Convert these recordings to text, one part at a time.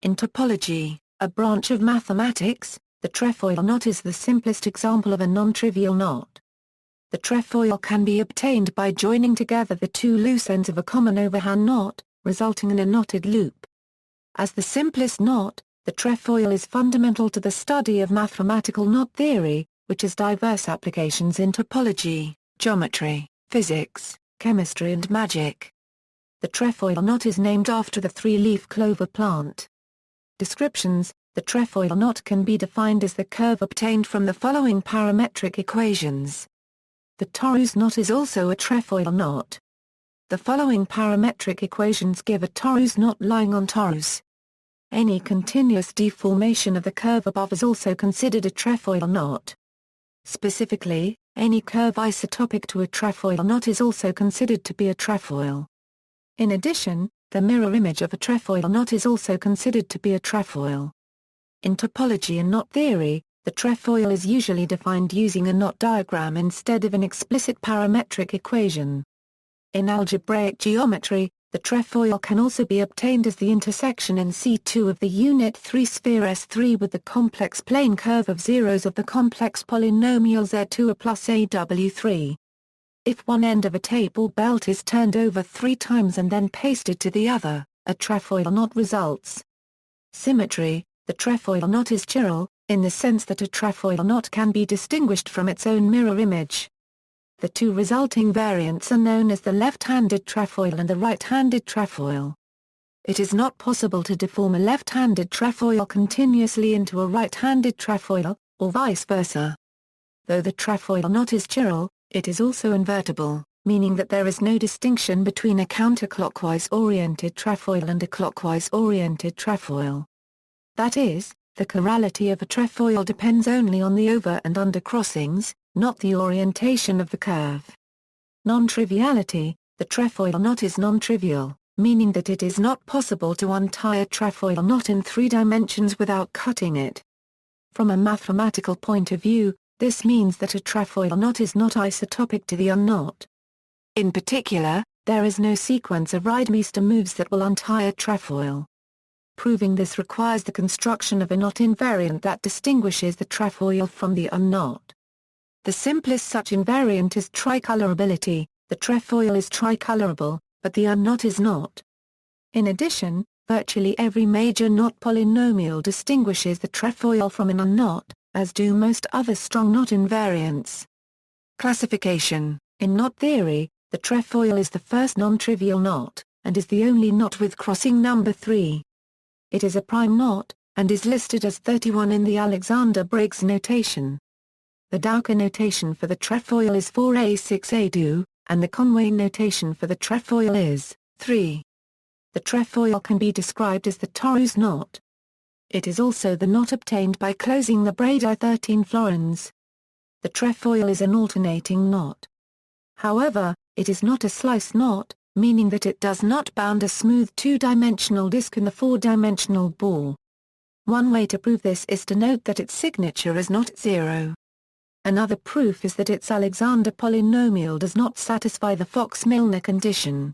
In topology, a branch of mathematics, the trefoil knot is the simplest example of a nontrivial knot. The trefoil can be obtained by joining together the two loose ends of a common overhand knot, resulting in a knotted loop. As the simplest knot, the trefoil is fundamental to the study of mathematical knot theory, which has diverse applications in topology, geometry, physics, chemistry and magic. The trefoil knot is named after the three-leaf clover plant. Descriptions: the trefoil knot can be defined as the curve obtained from the following parametric equations. The torus knot is also a trefoil knot. The following parametric equations give a torus knot lying on torus. Any continuous deformation of the curve above is also considered a trefoil knot. Specifically, any curve isotopic to a trefoil knot is also considered to be a trefoil. In addition, the mirror image of a trefoil knot is also considered to be a trefoil. In topology and knot theory, the trefoil is usually defined using a knot diagram instead of an explicit parametric equation. In algebraic geometry, the trefoil can also be obtained as the intersection in C2 of the unit 3 sphere S3 with the complex plane curve of zeros of the complex polynomial Z2 plus AW3. If one end of a table belt is turned over 3 times and then pasted to the other, a trefoil knot results. Symmetry: the trefoil knot is chiral, in the sense that a trefoil knot can be distinguished from its own mirror image. The two resulting variants are known as the left-handed trefoil and the right-handed trefoil. It is not possible to deform a left-handed trefoil continuously into a right-handed trefoil, or vice versa. Though the trefoil knot is chiral, it is also invertible, meaning that there is no distinction between a counterclockwise-oriented trefoil and a clockwise-oriented trefoil. That is, the chirality of a trefoil depends only on the over and under crossings, not the orientation of the curve. Non-triviality: the trefoil knot is non-trivial, meaning that it is not possible to untie a trefoil knot in 3 dimensions without cutting it. From a mathematical point of view, this means that a trefoil knot is not isotopic to the unknot. In particular, there is no sequence of Riedmeister moves that will untie a trefoil. Proving this requires the construction of a knot invariant that distinguishes the trefoil from the unknot. The simplest such invariant is tricolorability: the trefoil is tricolorable, but the unknot is not. In addition, virtually every major knot polynomial distinguishes the trefoil from an unknot, as do most other strong knot invariants. Classification: in knot theory, the trefoil is the first non-trivial knot, and is the only knot with crossing number 3. It is a prime knot, and is listed as 31 in the Alexander-Briggs notation. The Dowker notation for the trefoil is 4a6a2, and the Conway notation for the trefoil is 3. The trefoil can be described as the torus knot. It is also the knot obtained by closing the braid I13 florins. The trefoil is an alternating knot. However, it is not a slice knot, meaning that it does not bound a smooth 2-dimensional disk in the 4-dimensional ball. One way to prove this is to note that its signature is not 0. Another proof is that its Alexander polynomial does not satisfy the Fox-Milner condition.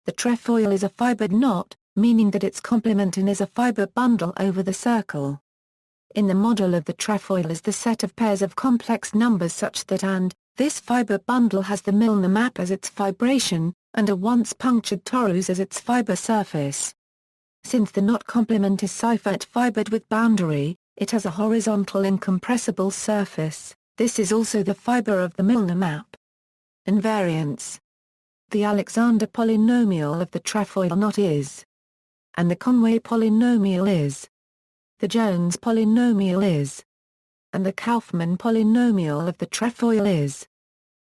The trefoil is a fibered knot, meaning that its complement in is a fiber bundle over the circle. In the model of the trefoil is the set of pairs of complex numbers such that this fiber bundle has the Milner map as its fibration, and a once punctured torus as its fiber surface. Since the knot complement is Seifert fibered with boundary, it has a horizontal incompressible surface. This is also the fiber of the Milner map. Invariants: the Alexander polynomial of the trefoil knot is, and the Conway polynomial is, the Jones polynomial is, and the Kaufman polynomial of the trefoil is.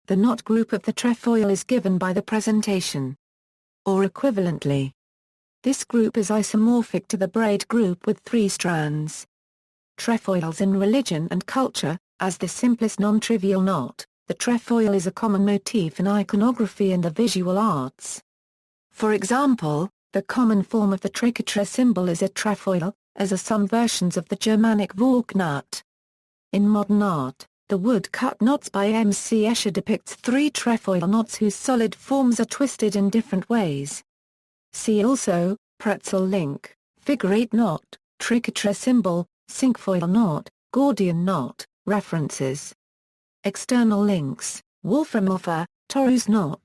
The knot group of the trefoil is given by the presentation. Or equivalently, this group is isomorphic to the braid group with 3 strands. Trefoils in religion and culture: as the simplest non-trivial knot, the trefoil is a common motif in iconography and the visual arts. For example, the common form of the triquetra symbol is a trefoil, as are some versions of the Germanic Vorknot. In modern art, the wood-cut knots by M. C. Escher depicts 3 trefoil knots whose solid forms are twisted in different ways. See also, pretzel link, figure-8 knot, triquetra symbol, cinquefoil knot, Gordian knot. References. External links, Wolfram offer, Torus knot,